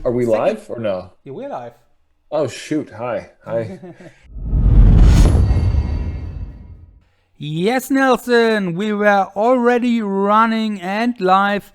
Are we Second, live or no? yeah, we're live. Oh shoot. Hi. Hi. Yes, Nelson, we were already running and live.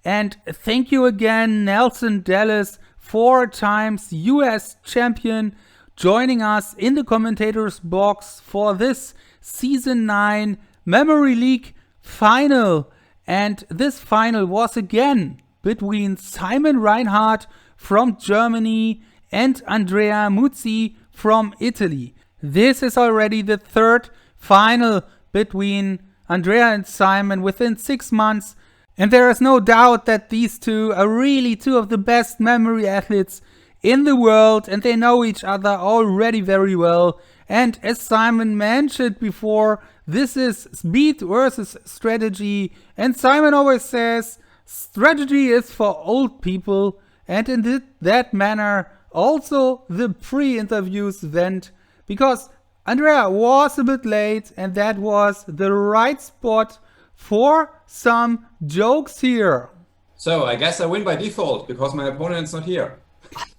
And thank you again, Nelson Dallas, 4 times US champion, joining us in the commentators box for this season 9 Memory League final. And this final was again between Simon Reinhard from Germany and Andrea Muzii from Italy. This is already the third final between Andrea and Simon within 6 months, and there is no doubt that these two are really two of the best memory athletes in the world, and they know each other already very well. And as Simon mentioned before, this is speed versus strategy, and Simon always says strategy is for old people, and in that manner also the pre-interviews went, because Andrea was a bit late, and that was the right spot for some jokes here. So I guess I win by default because my opponent's not here.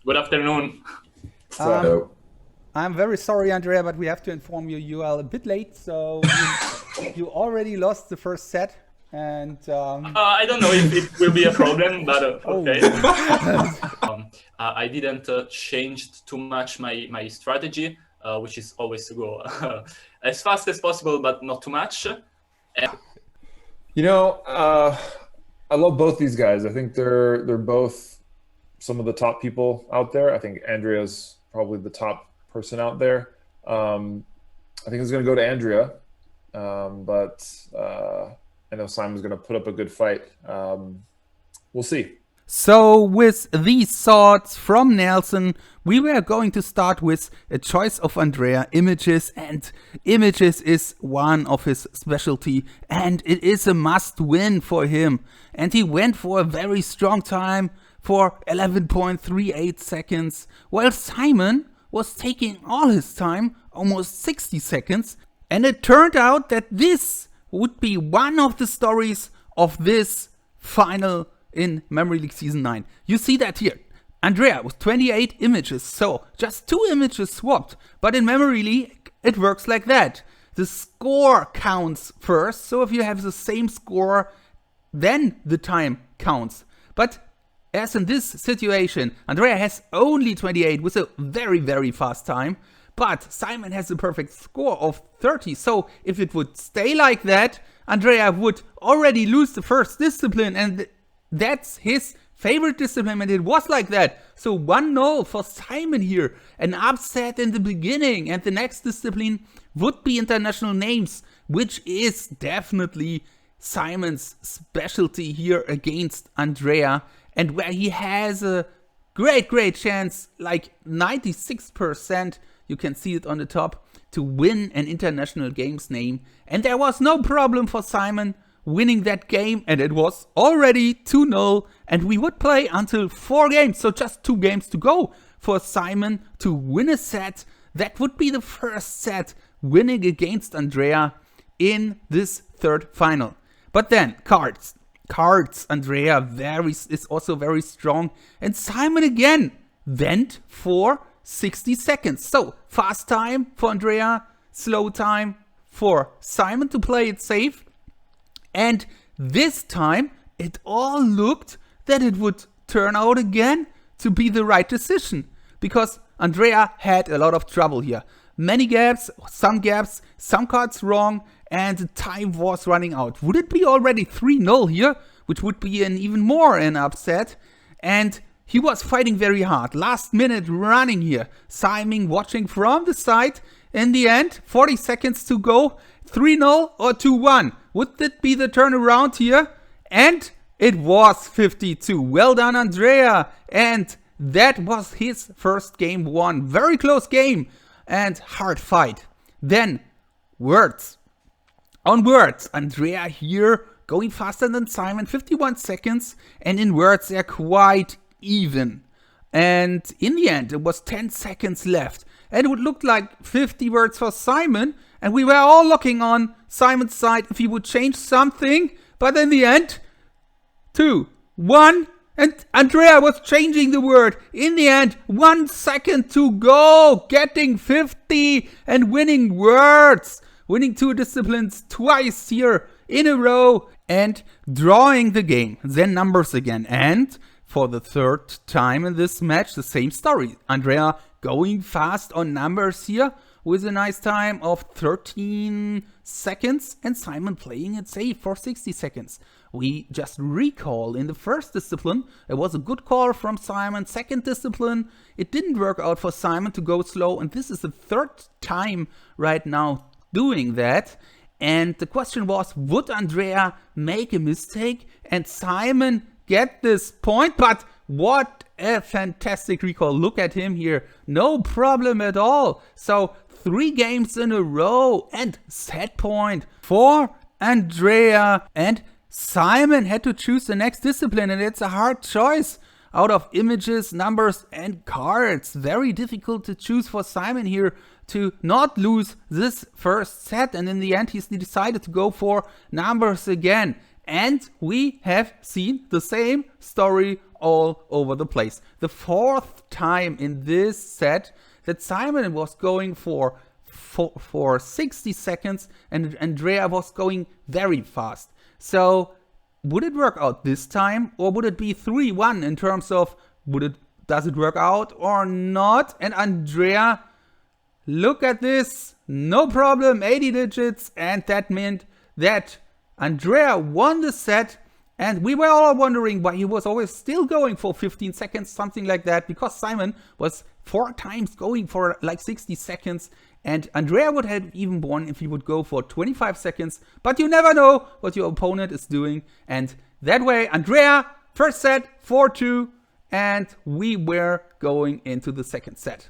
Good afternoon. So I'm very sorry, Andrea, but we have to inform you you are a bit late, so you already lost the first set. And I don't know if it will be a problem, but okay. I didn't change too much my strategy, which is always to go as fast as possible, but not too much. you know, I love both these guys. I think they're both some of the top people out there. I think Andrea's probably the top person out there. I think it's going to go to Andrea, but I know Simon's going to put up a good fight. We'll see. so, with these thoughts from Nelson, we were going to start with a choice of Andrea images, and images is one of his specialty, and it is a must win for him. And he went for a very strong time for 11.38 seconds, while Simon was taking all his time, almost 60 seconds, and it turned out that this would be one of the stories of this final in Memory League Season 9. You see that here. Andrea with 28 images, so just 2 images swapped. But in Memory League, it works like that. The score counts first, so if you have the same score, then the time counts. But as in this situation, Andrea has only 28 with a very, very fast time. But Simon has a perfect score of 30, so if it would stay like that, Andrea would already lose the first discipline, and that's his favorite discipline, and it was like that. So 1-0 for Simon here, an upset in the beginning, and the next discipline would be international names, which is definitely Simon's specialty here against Andrea, and where he has a great chance, like 96%, you can see it on the top, to win an international games name. And there was no problem for Simon winning that game, and it was already 2-0, and we would play until 4 games, so just 2 games to go for Simon to win a set. That would be the first set winning against Andrea in this third final. But then cards, Andrea is also very strong, and Simon again went for 60 seconds. So fast time for Andrea, slow time for Simon to play it safe. And this time it all looked that it would turn out again to be the right decision, because Andrea had a lot of trouble here. Many gaps, some cards wrong, and the time was running out. Would it be already 3-0 here, which would be even more an upset? And he was fighting very hard. Last minute running here. Simon watching from the side. In the end, 40 seconds to go. 3-0 or 2-1. Would that be the turnaround here? And it was 52. Well done, Andrea. And that was his first game won. Very close game and hard fight. Then words. On words, Andrea here going faster than Simon, 51 seconds. And in words, they're quite even. And in the end, it was 10 seconds left. And it would look like 50 words for Simon. And we were all looking on Simon's side if he would change something. But in the end, 2, 1, And Andrea was changing the word. In the end, 1 second to go, getting 50 and winning words. Winning 2 disciplines twice here in a row and drawing the game. Then numbers again. And for the 3rd time in this match, the same story. Andrea going fast on numbers here with a nice time of 13 seconds and Simon playing it safe for 60 seconds. We just recall in the first discipline, it was a good call from Simon. Second discipline, it didn't work out for Simon to go slow. And this is the 3rd time right now doing that. And the question was, would Andrea make a mistake and Simon get this point? But what a fantastic recall. Look at him here. No problem at all. So 3 games in a row and set point for Andrea. And Simon had to choose the next discipline, and it's a hard choice out of images, numbers and cards. Very difficult to choose for Simon here to not lose this first set, and in the end he's decided to go for numbers again. And we have seen the same story all over the place. The 4th time in this set that Simon was going for 60 seconds and Andrea was going very fast. So would it work out this time, or would it be 3-1 in terms of does it work out or not? And Andrea, look at this, no problem, 80 digits, and that meant that Andrea won the set. And we were all wondering why he was always still going for 15 seconds, something like that, because Simon was 4 times going for like 60 seconds. And Andrea would have even won if he would go for 25 seconds. But you never know what your opponent is doing. And that way, Andrea, first set, 4-2. And we were going into the second set.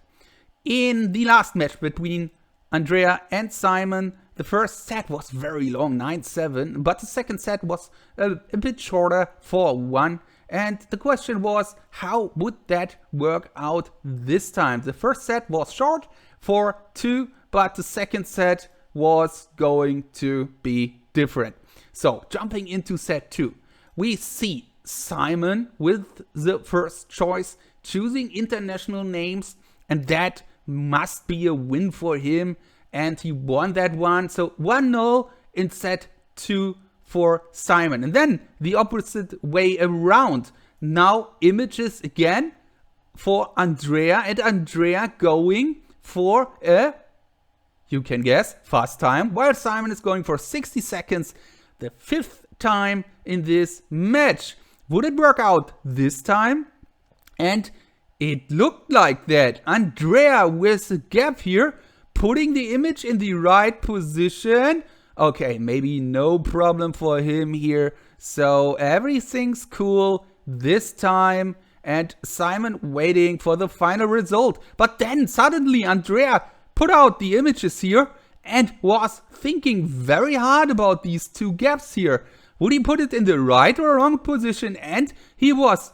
In the last match between Andrea and Simon, the first set was very long, 9-7. But the second set was a bit shorter, 4-1. And the question was, how would that work out this time? The first set was short, 4-2, but the second set was going to be different. So jumping into set 2, we see Simon with the first choice, choosing international names, and that must be a win for him, and he won that one. So 1-0 in set 2 for Simon. And then the opposite way around. Now images again for Andrea, and Andrea going for a, you can guess, fast time, while Simon is going for 60 seconds, the 5th time in this match. Would it work out this time? And it looked like that. Andrea with a gap here, putting the image in the right position. Okay, maybe no problem for him here. So everything's cool this time. And Simon waiting for the final result. But then suddenly Andrea put out the images here and was thinking very hard about these 2 gaps here. Would he put it in the right or wrong position? And he was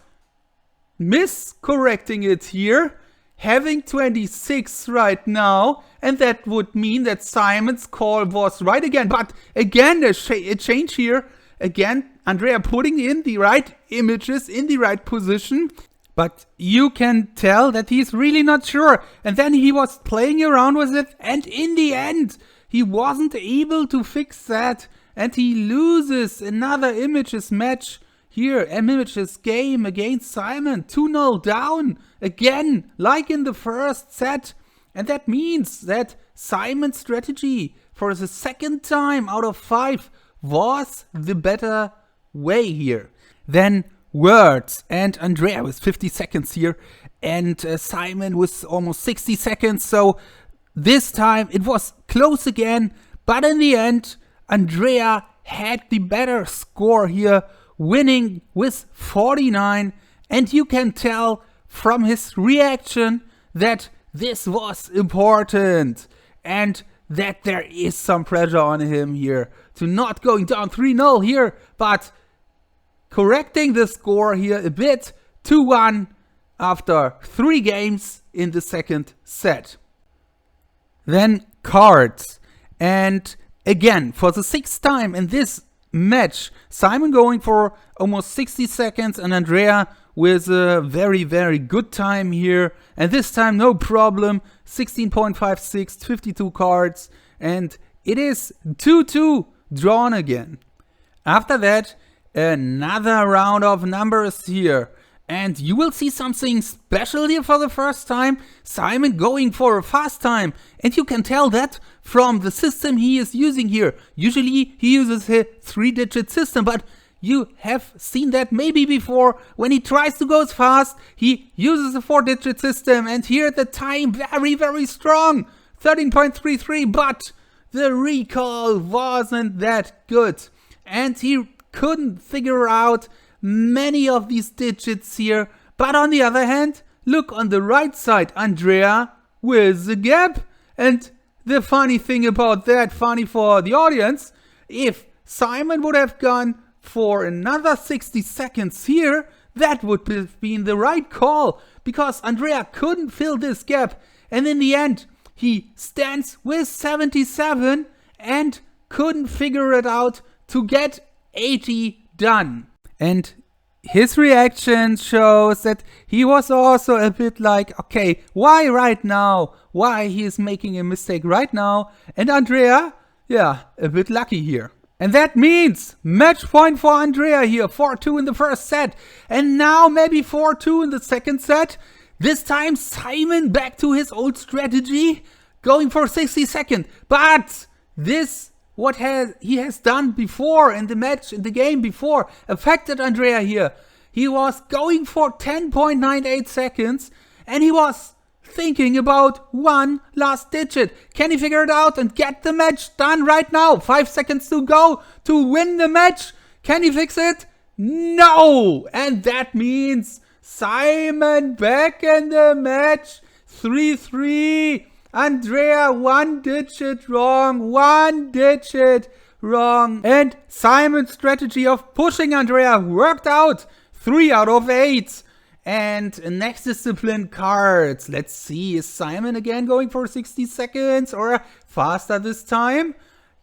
miscorrecting it here, having 26 right now. And that would mean that Simon's call was right again. But again, a change here. Again, Andrea putting in the right images in the right position. But you can tell that he's really not sure. And then he was playing around with it. And in the end, he wasn't able to fix that. And he loses another images match here. Images game against Simon. 2-0 down. Again, like in the first set. And that means that Simon's strategy for the 2nd time out of 5 was the better way here. Then words, and Andrea with 50 seconds here, and Simon with almost 60 seconds. So this time it was close again, but in the end Andrea had the better score here, winning with 49. And you can tell from his reaction that this was important and that there is some pressure on him here to not going down 3-0 here, but correcting the score here a bit, 2-1 after 3 games in the second set. Then cards. And again, for the 6th time in this match, Simon going for almost 60 seconds and Andrea with a very, very good time here. And this time, no problem. 16.56, 52 cards. And it is 2-2 drawn again. After that, another round of numbers here. And you will see something special here for the first time. Simon going for a fast time. And you can tell that from the system he is using here. Usually he uses a 3-digit system, but you have seen that maybe before. When he tries to go fast, he uses a 4-digit system. And here the time very, very strong. 13.33, but the recall wasn't that good. And he couldn't figure out many of these digits here. But on the other hand, look on the right side, Andrea with the gap. And the funny thing about that, funny for the audience, if Simon would have gone for another 60 seconds here, that would have been the right call, because Andrea couldn't fill this gap. And in the end, he stands with 77 and couldn't figure it out to get 80 done. And his reaction shows that he was also a bit like, okay, why right now? Why he is making a mistake right now? And Andrea, yeah, a bit lucky here. And that means match point for Andrea here, 4-2 in the first set. And now maybe 4-2 in the second set. This time Simon back to his old strategy, going for 60 seconds. But this, what he has done before in the match, in the game before, affected Andrea here. He was going for 10.98 seconds and he was thinking about one last digit. Can he figure it out and get the match done right now? 5 seconds to go to win the match. Can he fix it? No! And that means Simon back in the match. 3-3. Andrea 1 digit wrong. 1 digit wrong. And Simon's strategy of pushing Andrea worked out. 3 out of 8. And next discipline, cards. Let's see, is Simon again going for 60 seconds or faster this time?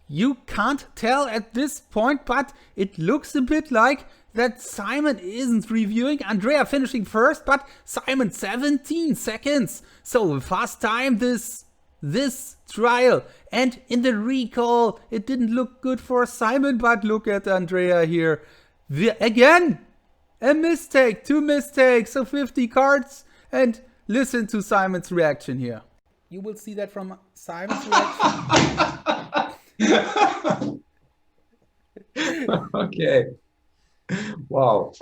You can't tell at this point, but it looks a bit like that Simon isn't reviewing. Andrea finishing first, but Simon 17 seconds. So a fast time this trial. And in the recall, it didn't look good for Simon, but look at Andrea here. Again, a mistake, 2 mistakes, so 50 cards. And listen to Simon's reaction here. You will see that from Simon's reaction. Okay. Wow.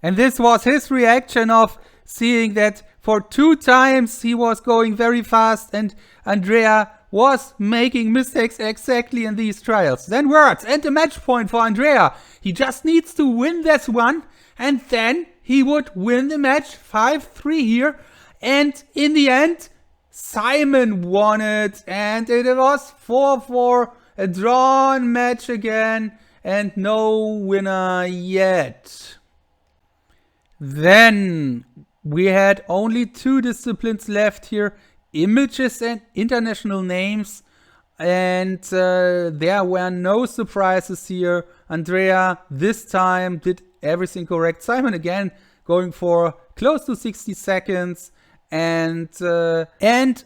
And this was his reaction of seeing that for 2 times he was going very fast and Andrea was making mistakes exactly in these trials. Then words and a match point for Andrea. He just needs to win this one and then he would win the match 5-3 here. And in the end, Simon won it and it was 4-4, a drawn match again and no winner yet. Then we had only 2 disciplines left here. Images and international names, and there were no surprises here. Andrea this time did everything correct. Simon again going for close to 60 seconds, and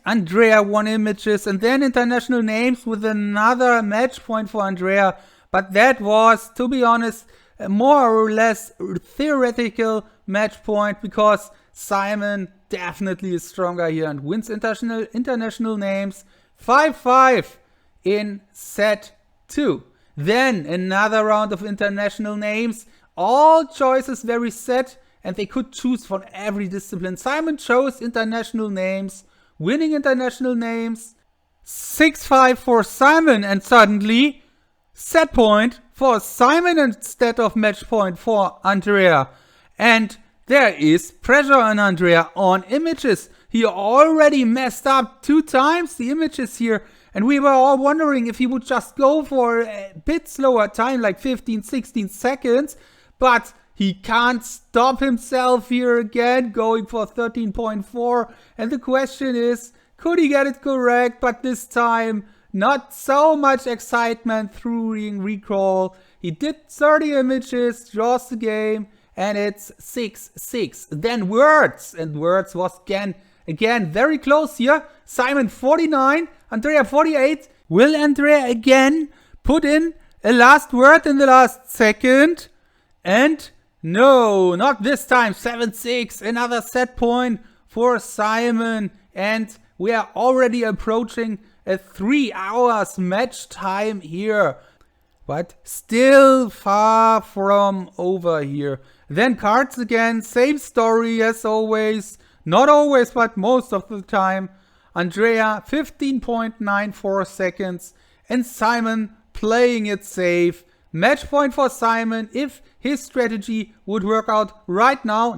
Andrea won images and then international names with another match point for Andrea. But that was, to be honest, a more or less theoretical match point because Simon definitely is stronger here and wins international names 5-5 in set 2. Then another round of international names. All choices very set and they could choose from every discipline. Simon chose international names, winning international names. 6-5 for Simon and suddenly set point for Simon instead of match point for Andrea. And there is pressure on Andrea on images. He already messed up 2 times the images here. And we were all wondering if he would just go for a bit slower time, like 15, 16 seconds. But he can't stop himself here again, going for 13.4. And the question is, could he get it correct? But this time, not so much excitement through recall. He did 30 images, draws the game. and it's 6-6. Then words, and words was again very close here. Simon 49, Andrea 48. Will Andrea again put in a last word in the last second? And no, not this time. 7-6, another set point for Simon, and we are already approaching a 3 hours match time here, but still far from over here. Then cards again, same story as always. Not always, but most of the time. Andrea 15.94 seconds and Simon playing it safe. Match point for Simon. If his strategy would work out right now,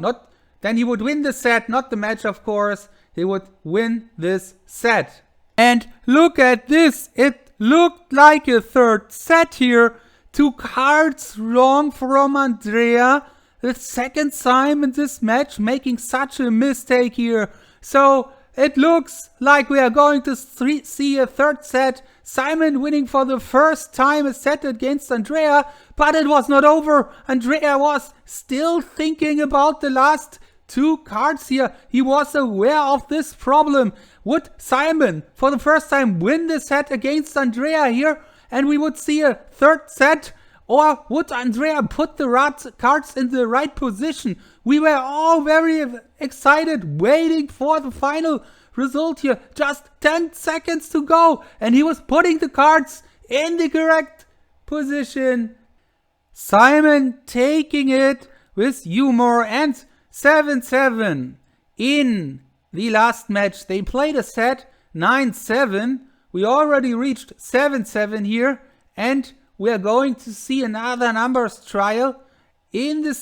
then he would win the set, not the match of course. He would win this set. And look at this. It looked like a third set here. 2 cards wrong from Andrea. The second time in this match making such a mistake here. So it looks like we are going to see a third set. Simon winning for the first time a set against Andrea, but it was not over. Andrea was still thinking about the last 2 cards here. He was aware of this problem. Would Simon for the first time win the set against Andrea here and we would see a third set? Or would Andrea put the right cards in the right position? We were all very excited, waiting for the final result here. Just 10 seconds to go. And he was putting the cards in the correct position. Simon taking it with humor, and 7-7 in the last match. They played a set 9-7. We already reached 7-7 here, and we are going to see another numbers trial in the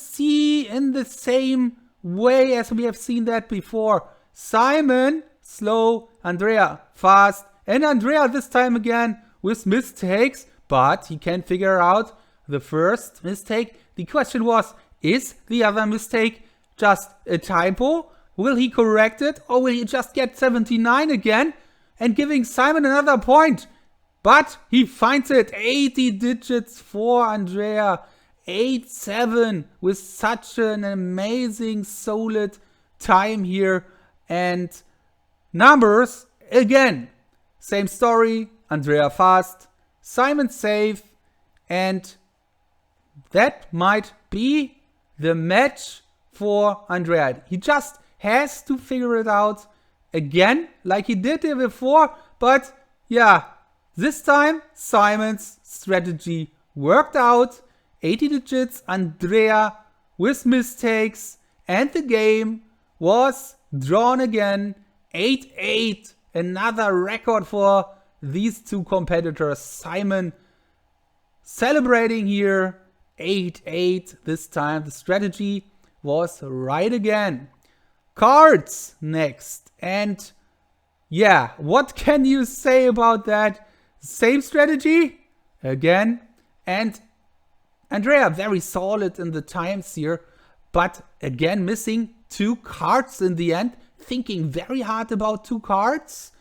same way as we have seen that before. Simon slow, Andrea fast, and Andrea this time again with mistakes, but he can figure out the first mistake. The question was, is the other mistake just a typo? Will he correct it, or will he just get 79 again and giving Simon another point? But he finds it. 80 digits for Andrea. 8-7 with such an amazing solid time here. And numbers again. Same story. Andrea fast. Simon safe. And that might be the match for Andrea. He just has to figure it out again like he did it before. But yeah, this time Simon's strategy worked out. 80 digits, Andrea with mistakes, and the game was drawn again. 8-8, another record for these 2 competitors. Simon celebrating here. 8-8 this time. The strategy was right again. Cards next. And yeah, what can you say about that? Same strategy again, and Andrea very solid in the times here, but again missing 2 cards in the end. Thinking very hard about 2 cards.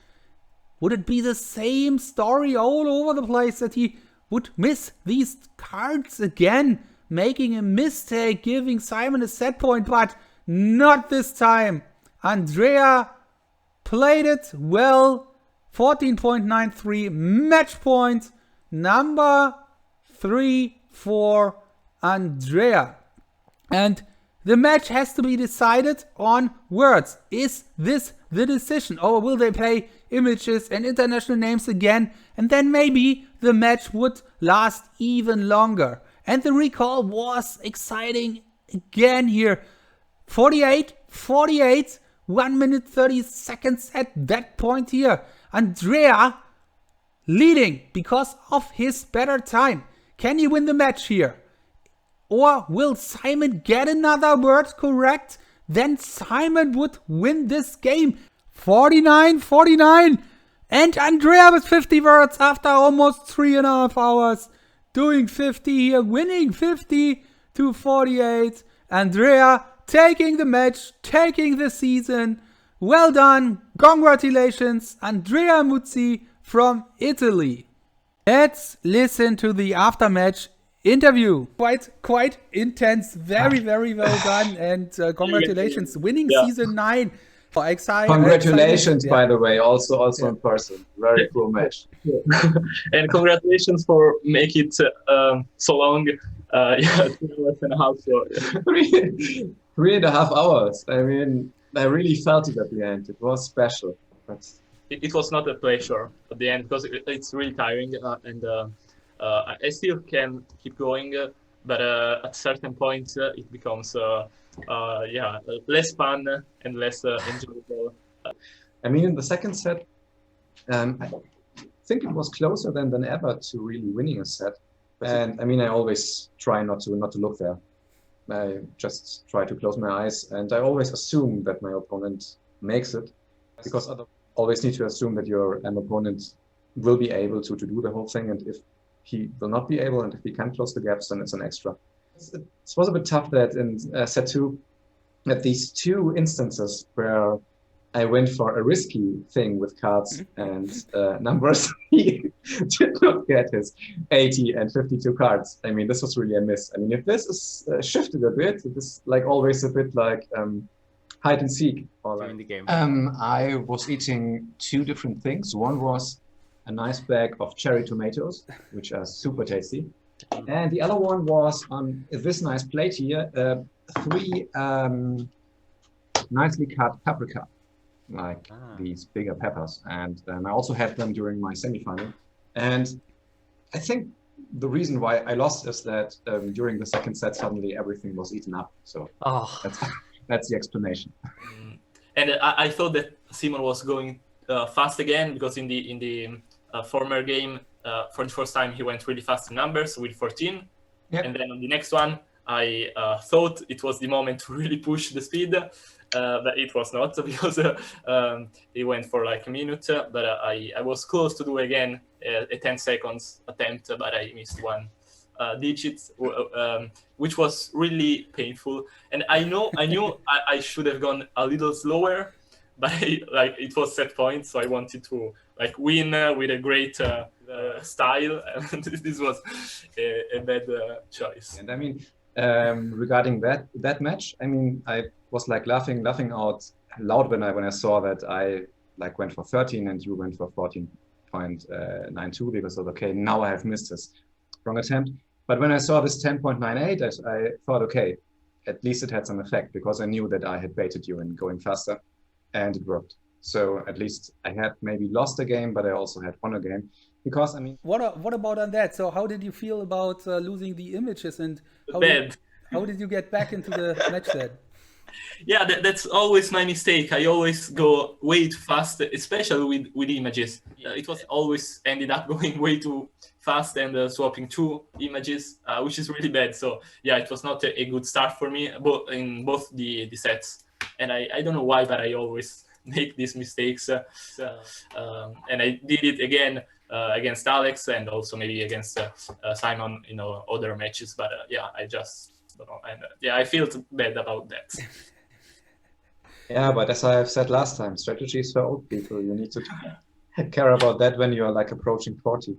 Would it be the same story all over the place that he would miss these cards again, making a mistake, giving Simon a set point? But not this time. Andrea played it well. 14.93 match point number 3 for Andrea. And the match has to be decided on words. Is this the decision, or will they play images and international names again, and then maybe the match would last even longer? And the recall was exciting again here. 48, 1 minute 30 seconds at that point here. Andrea leading because of his better time. Can he win the match here? Or will Simon get another word correct? Then Simon would win this game. 49. And Andrea with 50 words after almost 3.5 hours. Doing 50 here, winning 50-48. Andrea taking the match, taking the season. Well done. Congratulations, Andrea Muzii from Italy. Let's listen to the aftermatch interview. Quite intense. Very well done. And congratulations, winning Yeah. season 9. For Congratulations, yeah. by the way, also in person. Very cool match. And congratulations for make it so long. Yeah, 2 hours and a half. So Three and a half hours. I mean, I really felt it at the end. It was special. But it was not a pleasure at the end because it's really tiring, and I still can keep going, but at certain point it becomes less fun and less enjoyable. I mean, in the second set, I think it was closer than ever to really winning a set. And I mean, I always try not to look there. I just try to close my eyes, and I always assume that my opponent makes it, because I always need to assume that an opponent will be able to do the whole thing, and if he will not be able, and if he can close the gaps, then it's an extra. It was a bit tough that in set 2, at these 2 instances where I went for a risky thing with cards and numbers, he did not get his 80 and 52 cards. I mean, this was really a miss. I mean, if this is shifted a bit, it is like always a bit like hide and seek. During the game. I was eating 2 different things. One was a nice bag of cherry tomatoes, which are super tasty. And the other one was on this nice plate here, 3 nicely cut paprika, like these bigger peppers. And I also had them during my semifinal. And I think the reason why I lost is that during the second set, suddenly everything was eaten up. So that's the explanation. And I thought that Simon was going fast again, because in the former game, for the first time, he went really fast in numbers with 14. Yep. And then on the next one, I thought it was the moment to really push the speed, but it was not, because he went for like a minute. But I was close to do again a 10 seconds attempt, but I missed 1 digit, which was really painful. And I knew I should have gone a little slower, but it was set point, so I wanted to win with a great style, and this was a bad choice. And I mean, regarding that match, I mean, I was laughing out loud when I saw that I went for 13 and you went for 14.92, because of okay, now I have missed this wrong attempt. But when I saw this 10.98, I thought, okay, at least it had some effect, because I knew that I had baited you in going faster, and it worked. So at least I had maybe lost a game, but I also had won a game. Because I mean, what about on that? So how did you feel about losing the images, and how did you get back into the match then? Yeah, that's always my mistake. I always go way too fast, especially with images. It was always ended up going way too fast and swapping 2 images, which is really bad. So yeah, it was not a good start for me, in both the sets. And I don't know why, but I always make these mistakes. And I did it again against Alex, and also maybe against Simon in other matches. But yeah, I just don't know. And I feel bad about that. Yeah, but as I have said last time, strategy is for old people. You need to care about that when you are approaching 40.